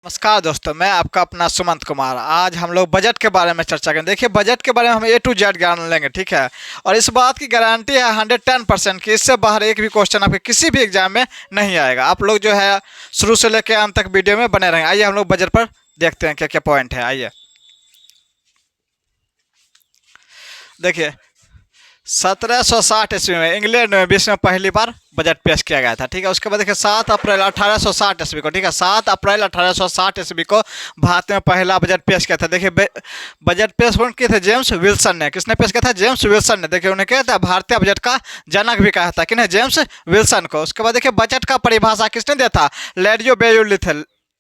नमस्कार दोस्तों, मैं आपका अपना सुमंत कुमार। आज हम लोग बजट के बारे में चर्चा करें। देखिए, बजट के बारे में हम A to Z ज्ञान लेंगे, ठीक है। और इस बात की गारंटी है 110% कि इससे बाहर एक भी क्वेश्चन आपके किसी भी एग्जाम में नहीं आएगा। आप लोग जो है शुरू से लेकर अंत तक वीडियो में बने रहेंगे। आइए हम लोग बजट पर देखते हैं क्या क्या पॉइंट है। आइए देखिए, 1760 ईस्वी में इंग्लैंड में विश्व में पहली बार बजट पेश किया गया था, ठीक है। उसके बाद देखिए 7 अप्रैल 1860 ईस्वी को, ठीक है, 7 अप्रैल 1860 ईस्वी को भारत में पहला बजट पेश किया था। देखिए बजट पेश कौन किए थे? जेम्स विल्सन ने। किसने पेश किया था? जेम्स विल्सन ने। देखिए उन्हें क्या था? भारतीय बजट का जनक भी कहा था। किन्हें? जेम्स विल्सन को। उसके बाद देखिए बजट का परिभाषा किसने दिया था? लेडियो बेयुलिथ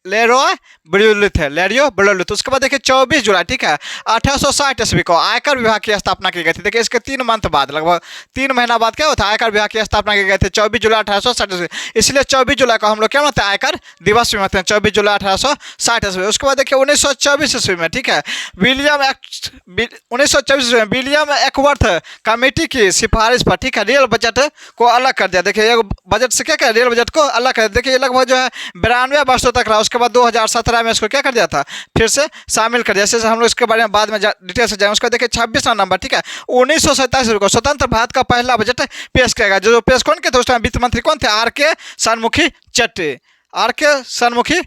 लेरोय ब्र्यूलिथ है, लेरियो ब्र्यूलिथ। उसके बाद देखिए 24 जुलाई, ठीक है, 1860 ईस्वी को आयकर विभाग की स्थापना की गई थी। देखिए इसके 3 मंथ बाद, लगभग 3 महीना बाद क्या होता है? आयकर विभाग की स्थापना की गई थी 24 जुलाई 1860 ईस्वी। इसलिए 24 जुलाई को हम लोग क्या मनाते हैं? आयकर दिवस भी मनाते हैं, 24 जुलाई 1860 ईस्वी। उसके बाद देखिए 1924 ईस्वी में, ठीक है, विलियम एक्ट 1924 ईस्वी में विलियम एक्वर्थ कमेटी की सिफारिश पर, ठीक है, रियल बजट को अलग कर दिया। देखिए बजट से क्या क्या रियल बजट को अलग कर दिया। देखिए लगभग जो है 92 वर्षों तक रहा। उसके बाद 2017 में इसको क्या कर दिया था? फिर से शामिल कर दिया। जैसे हम लोग इसके बारे में बाद में डिटेल से जाएंगे। उसका देखिए 26वां नंबर, ठीक है, 1927 को स्वतंत्र भारत का पहला बजट पेश किया गया। जो पेश कौन किया था? उस टाइम वित्त मंत्री कौन थे? आर के सन्मुखी चट्टी। आर के सन्मुखी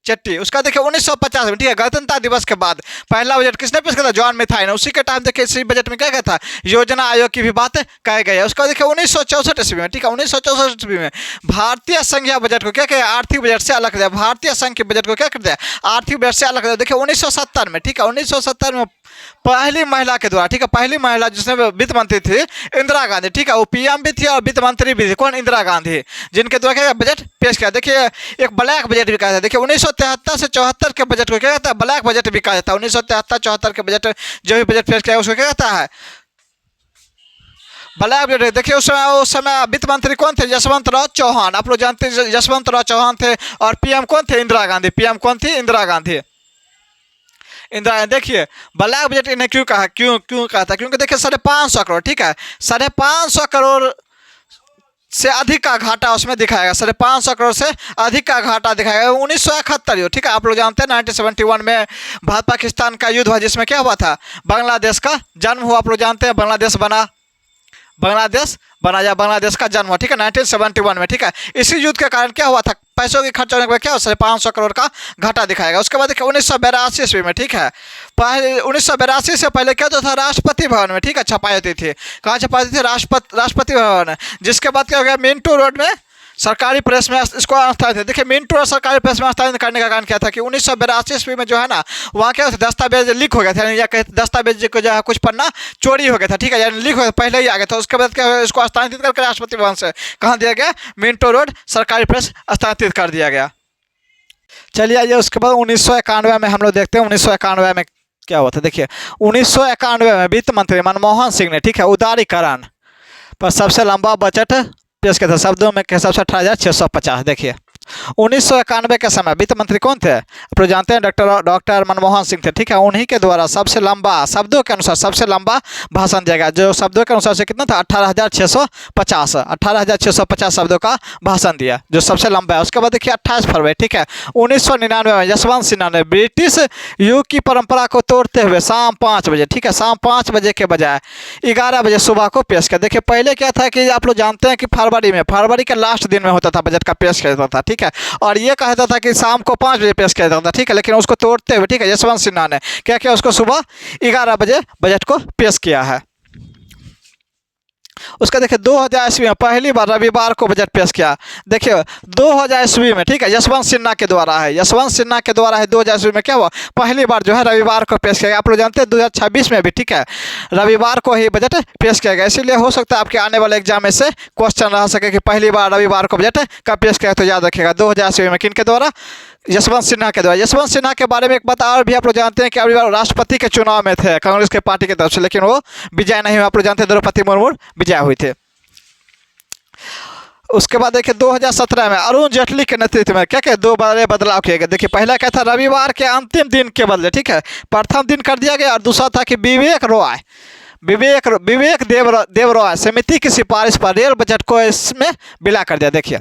चट्टी। उसका देखिए 1950 में, ठीक है, गणतंत्र दिवस के बाद पहला बजट किसने पेश किया था? जॉन मेथाई ने। उसी के टाइम देखिए इसी बजट में क्या गया था? योजना आयोग की भी बात कही गई है। उसका देखिए 1964 ईस्वी में, ठीक है, 1964 ईस्वी में भारतीय संघीय बजट को क्या किया? आर्थिक बजट से अलग कर दिया। भारतीय संघ के बजट को क्या कर दिया? आर्थिक बजट से अलग कर दिया। देखिए 1970 में, ठीक है, 1970 में पहली महिला के द्वारा, ठीक है, पहली महिला जिसने वित्त मंत्री थी इंदिरा गांधी, ठीक है, वो पीएम भी थी और वित्त मंत्री भी थी। कौन? इंदिरा गांधी, जिनके द्वारा क्या बजट पेश किया। देखिए एक ब्लैक बजट भी कहा था। देखिए 1973 से 74 के बजट को क्या कहता है? ब्लैक बजट भी कहा जाता है। 1973-74 के बजट जो भी बजट पेश किया उसको क्या कहता है? Black budget. देखिए उस समय वित्त मंत्री कौन थे? यशवंत राव चौहान। आप लोग जानते हैं यशवंत राव चौहान थे। और पीएम कौन थे? इंदिरा गांधी। पीएम कौन थी? इंदिरा गांधी। इंदिरा। देखिए ब्लैक बजट इन्हें क्यों कहा? क्यों कहा था? क्योंकि देखिए 550 करोड़, ठीक है, 550 करोड़ से अधिक का घाटा उसमें दिखाएगा। 550 करोड़ से अधिक का घाटा दिखाएगा। 1971, ठीक है, आप लोग जानते हैं 1971 में भारत पाकिस्तान का युद्ध हुआ, जिसमें क्या हुआ था? बांग्लादेश का जन्म हुआ। आप लोग जानते हैं बांग्लादेश बना या बांग्लादेश का जन्म हुआ, ठीक है, 1971 में, ठीक है। इसी युद्ध के कारण क्या हुआ था? पैसों की खर्च होने के बाद क्या हो? 550 करोड़ का घाटा दिखाएगा। उसके बाद देखिए 1982 ईस्वी में, ठीक है, पहले 1982 से पहले क्या होता था? राष्ट्रपति भवन में, ठीक है, छपाई होती थी। कहाँ छपाई थी? राष्ट्रपति भवन। जिसके बाद क्या हो गया? मिंटो रोड में सरकारी प्रेस में इसको स्थापित है। देखिए मिंटो और सरकारी प्रेस में स्थापित करने का कारण क्या था? कि 1982 ईस्वी में जो है ना, वहाँ क्या दस्तावेज लीक हो गया था, या दस्तावेज को जो है कुछ पन्ना चोरी हो गया था, ठीक है, यानी लीक हो गया, पहले ही आ गया था। उसके बाद क्या हुआ? इसको स्थानांतरित करके राष्ट्रपति भवन से कहाँ दिया गया? मिंटो रोड सरकारी प्रेस स्थानांतरित कर दिया गया। चलिए आइए उसके बाद 1991 में हम लोग देखते हैं 1991 में क्या हुआ था। देखिए 1991 में वित्त मंत्री मनमोहन सिंह ने, ठीक है, उदारीकरण पर सबसे लंबा बजट पेश किया था। शब्दों में के हिसाब से 18,650। देखिए 1991 के समय वित्त मंत्री कौन थे? आप लोग जानते हैं डॉक्टर मनमोहन सिंह थे, ठीक है। उन्हीं के द्वारा सबसे लंबा, शब्दों के अनुसार सबसे लंबा भाषण दिया गया। जो शब्दों के अनुसार से कितना था? 18,650 शब्दों का भाषण दिया, जो सबसे लंबा है। उसके बाद देखिए 28 फरवरी, ठीक है, 1999 में यशवंत सिन्हा ने ब्रिटिश युग की परंपरा को तोड़ते हुए शाम 5 बजे, ठीक है, शाम 5 बजे के बजाय 11 बजे सुबह को पेश किया। देखिए पहले क्या था कि आप लोग जानते हैं कि फरवरी के लास्ट दिन में होता था बजट का पेश किया जाता था, ठीक है, और ये कहता था कि शाम को 5 बजे पेश किया जाता था, ठीक है, लेकिन उसको तोड़ते हुए, ठीक है, यशवंत सिन्हा ने क्या किया? उसको सुबह 11 बजे बजट को पेश किया है। उसका देखिए 2000 ईस्वी में पहली बार रविवार को बजट पेश किया। देखिए 2000 ईस्वी में, ठीक है, यशवंत सिन्हा के द्वारा है। 2000 ईस्वी में क्या हुआ? पहली बार जो है रविवार को पेश किया गया। आप लोग जानते हैं 2026 में भी, ठीक है, रविवार को ही बजट पेश किया गया। इसीलिए हो सकता है आपके आने वाले एग्जाम में से क्वेश्चन रह सके कि पहली बार रविवार को बजट कब पेश किया, तो याद रखिएगा 2000 ईस्वी में किन के द्वारा? यशवंत सिन्हा के द्वारा। यशवंत सिन्हा के बारे में एक बात और भी आप लोग जानते हैं कि अभी राष्ट्रपति के चुनाव में थे कांग्रेस के पार्टी की तरफ से, लेकिन वो विजय नहीं हुआ। आप लोग जानते हैं द्रौपदी मुर्मू विजय हुई थे। उसके बाद देखिए 2017 में अरुण जेटली के नेतृत्व में क्या क्या 2 बड़े बदलाव किए गए। देखिए पहला क्या था? रविवार के अंतिम दिन के बदले, ठीक है, प्रथम दिन कर दिया गया। और दूसरा था कि विवेक देव रॉय समिति की सिफारिश पर रेल बजट को इसमें विलय कर दिया। देखिए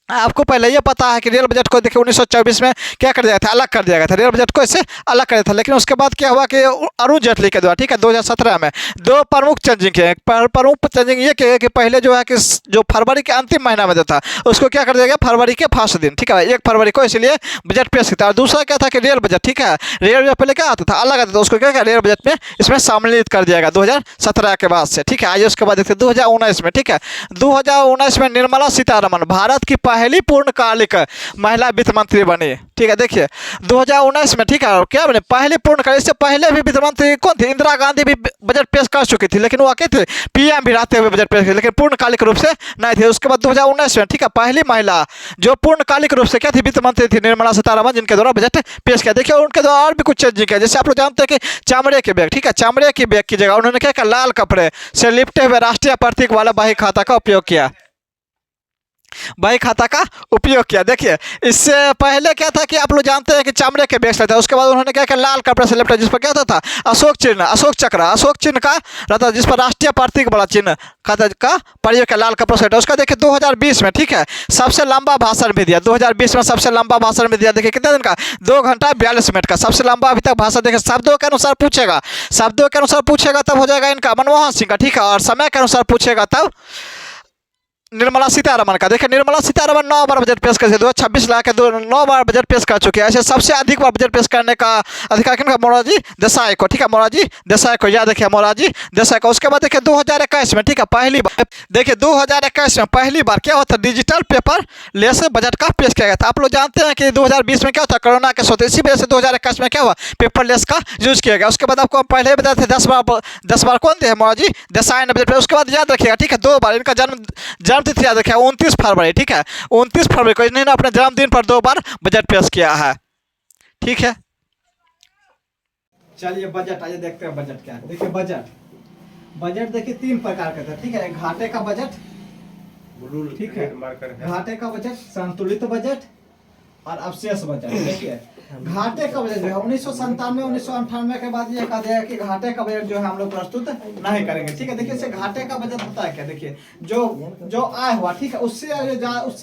आपको पहले ये पता है कि रेल बजट को देखिए 1924 में क्या कर दिया था, अलग कर दिया गया था, रेल बजट को इससे अलग कर दिया था। लेकिन उसके बाद क्या हुआ कि अरुण जेटली के द्वारा, ठीक है, 2017 में दो प्रमुख चेंजिंग किए। प्रमुख चेंजिंग ये किए कि पहले जो है कि जो फरवरी के अंतिम महीना में जो था उसको क्या कर दिया गया, फरवरी के फर्स्ट दिन, ठीक है, 1 फरवरी को, इसलिए बजट पेश किया। और दूसरा क्या था कि रेल बजट, ठीक है, रेल बजट पहले क्या आता था, अलग आता था, उसको क्या रेल बजट में इसमें सम्मिलित कर दिया गया 2017 के बाद से, ठीक है। आइए उसके बाद देखते 2019 में, ठीक है, 2019 में निर्मला सीतारमण भारत की पहली पूर्णकालिक महिला वित्त मंत्री बनी, ठीक है। देखिए 2019 में, ठीक है, क्या बने, पहली पूर्णकालिक। इससे पहले भी वित्त मंत्री कौन थी, इंदिरा गांधी भी बजट पेश कर चुकी थी, लेकिन वो क्या थे, पीएम भी रहते हुए बजट पेश की, लेकिन पूर्णकालिक रूप से नहीं थे। उसके बाद 2019 में, ठीक है, पहली महिला जो पूर्णकालिक रूप से क्या थी, वित्त मंत्री थी, निर्मला सीतारमण, जिनके द्वारा बजट पेश किया। देखिए उनके द्वारा और भी कुछ चेंजिंग किया, जैसे आप लोग जानते हैं कि चमड़े के बैग, ठीक है, चमड़े की बैग की जगह उन्होंने क्या किया, लाल कपड़े से लिपटे हुए राष्ट्रीय प्रतीक वाला बही खाता का उपयोग किया, बही खाता का उपयोग किया। देखिए इससे पहले क्या था कि आप लोग जानते हैं कि चमड़े के बैग रहता है, उसके बाद उन्होंने क्या किया, लाल कपड़े से लिपटा, जिस पर क्या होता था, अशोक चिन्ह, अशोक चक्र, अशोक चिन्ह का रहता, जिस पर राष्ट्रीय प्रतीक वाला चिन्ह का प्रयोग किया, लाल कपड़े से। उसका देखिए 2020 में, ठीक है, सबसे लंबा भाषण भी दिया, 2020 में सबसे लंबा भाषण भी दिया। देखिए कितने दिन का, 2 घंटा 42 मिनट का सबसे लंबा अभी तक भाषण। देखिए शब्दों के अनुसार पूछेगा, शब्दों के अनुसार पूछेगा तब हो जाएगा इनका मनमोहन सिंह का, ठीक है, और समय के अनुसार पूछेगा तब निर्मला सीतारमण का। देखिए निर्मला सीतारमण 9 बार बजट पेश कर, 2026 ला के 9 बार बजट पेश कर चुके हैं। ऐसे सबसे अधिक बार बजट पेश करने का अधिकार किनका, मोरारजी देसाई को, ठीक है, मोरारजी देसाई को, याद रखिए मोरारजी देसाई को। उसके बाद देखिए 2021 में, ठीक है, पहली बार, देखिए 2021 में पहली बार क्या होता है, डिजिटल पेपर लेस बजट का पेश किया गया था। आप लोग जानते हैं कि 2020 में क्या होता है, कोरोना के सोते, इसी वजह से 2021 में क्या हुआ, पेपरलेस का यूज किया गया। उसके बाद आपको पहले बताए थे 10 बार कौन थे, मोरारजी देसाई ने बजट। उसके बाद याद रखिएगा, ठीक है, 2 बार इनका जन्मतिथि याद रखिए, 29 फरवरी, ठीक है, 29 फरवरी को इन्होंने अपने जन्मदिन पर 2 बार बजट पेश किया है, ठीक है। चलिए बजट आइए देखते हैं बजट क्या है। देखिए बजट देखिए 3 प्रकार का था, ठीक है, घाटे का बजट, ठीक है, घाटे का बजट, संतुलित बजट और अवशेष बजट। देखिए घाटे का बजट जो है 1997 1998 के बाद ये कहा गया कि घाटे का बजट जो है हम लोग प्रस्तुत नहीं करेंगे, ठीक है। देखिए इससे घाटे का बजट होता है क्या, देखिए जो आय हुआ, ठीक है, उससे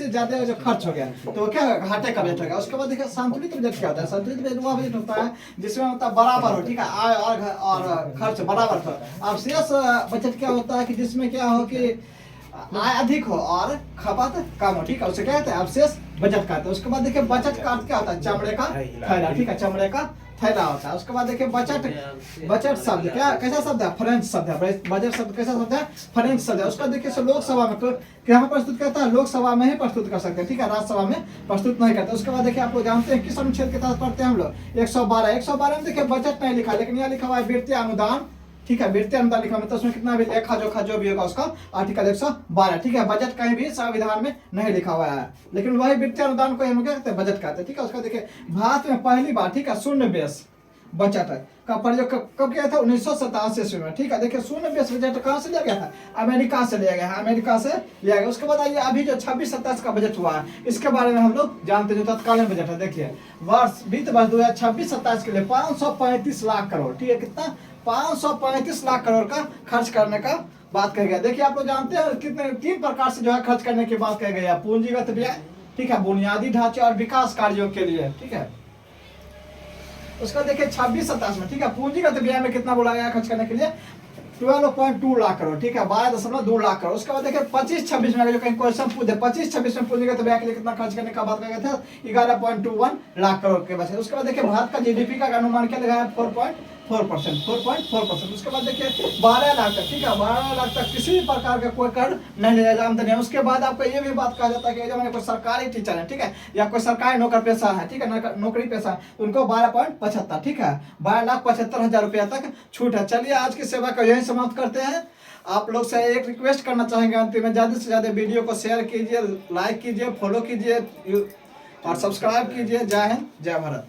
ज्यादा जो खर्च हो गया तो क्या होगा, घाटे का बजट होगा। उसके बाद देखिए संतुलित बजट क्या होता है, संतुलित बजट वो बजट होता है जिसमें मतलब बराबर हो, ठीक है, आय और खर्च बराबर हो। अवशेष बजट क्या होता है कि जिसमें क्या हो कि आय अधिक हो और खपत कम हो, ठीक है, उसे क्या कहते हैं, अवशेष बजट कहते हैं। उसके बाद देखिए बचत का अर्थ क्या होता है, चमड़े का थैला, ठीक है, चमड़े का थैला होता है। उसके बाद देखिए बजट शब्द क्या कैसा शब्द है, फ्रेंच शब्द है, बजट शब्द कैसा शब्द है, फ्रेंच शब्द है। उसका देखिए लोकसभा में क्या प्रस्तुत करता है, लोकसभा में ही प्रस्तुत कर सकते हैं, ठीक है, राज्यसभा में प्रस्तुत नहीं करते। उसके बाद देखिए आप लोग जानते हैं किस अनुच्छेद के तहत पढ़ते हैं हम लोग, 112 में देखिए बजट नहीं लिखा, लेकिन यहाँ लिखा हुआ है वित्तीय अनुदान, ठीक है, वित्तीय अनुदान लिखा मतलब उसमें कितना भी लेखा जोखा जो भी होगा उसका आर्टिकल 112, ठीक है। बजट कहीं भी संविधान में नहीं लिखा हुआ है, लेकिन वही वित्तीय अनुदान को हम क्या कहते हैं, बजट कहते हैं, ठीक है। उसका देखिए भारत में पहली बार, ठीक है, शून्य बेस बजट का प्रयोग कब किया था, 1987 ईस्वी में, ठीक है। देखिए शून्य बेस बजट कहाँ से लिया गया था, अमेरिका से लिया गया है, अमेरिका से लिया गया। उसके बाद आइए अभी जो 26-27 का बजट हुआ है इसके बारे में हम लोग जानते हैं, जो तत्कालीन बजट है। देखिए वित्त वर्ष 2026-27 के लिए 535 लाख करोड़, ठीक है, कितना, 535 लाख करोड़ का खर्च करने का बात कही गई। देखिए आप लोग जानते हैं कितने 3 प्रकार से जो है खर्च करने की बात कही गई है, पूंजीगत व्यय, ठीक है, बुनियादी ढांचे और विकास कार्यों के लिए, ठीक है। उसका देखिए 26-27 में, ठीक है, पूंजीगत व्यय में कितना बोला गया खर्च करने के लिए, 12.2 लाख करोड़, ठीक है, 12.2 लाख करोड़। उसके बाद देखिए 25-26 में जो कहीं क्वेश्चन पूछे, 25-26 में पूंजीगत व्यय के लिए कितना खर्च करने का बात कहा गया था, 11.21 लाख करोड़ के बचे। उसके बाद देखिए भारत का जीडीपी का अनुमान क्या लगाया, 4.4%। उसके बाद देखिए 12 लाख तक, ठीक है, 12 लाख तक किसी भी प्रकार का कोई कर नहीं लिया जाता आमदनी है। उसके बाद आपको ये भी बात कहा जाता है कि जब कोई सरकारी टीचर है, ठीक है, या कोई सरकारी नौकर पेशा है, ठीक है, नौकरी पेशा, उनको 12.75, ठीक है, 12,75,000 रुपया तक छूट है। चलिए आज की सेवा को यही समाप्त करते हैं। आप लोग से एक रिक्वेस्ट करना चाहेंगे अंतिम में, ज़्यादा से ज़्यादा वीडियो को शेयर कीजिए, लाइक कीजिए, फॉलो कीजिए और सब्सक्राइब कीजिए। जय हिंद, जय भारत।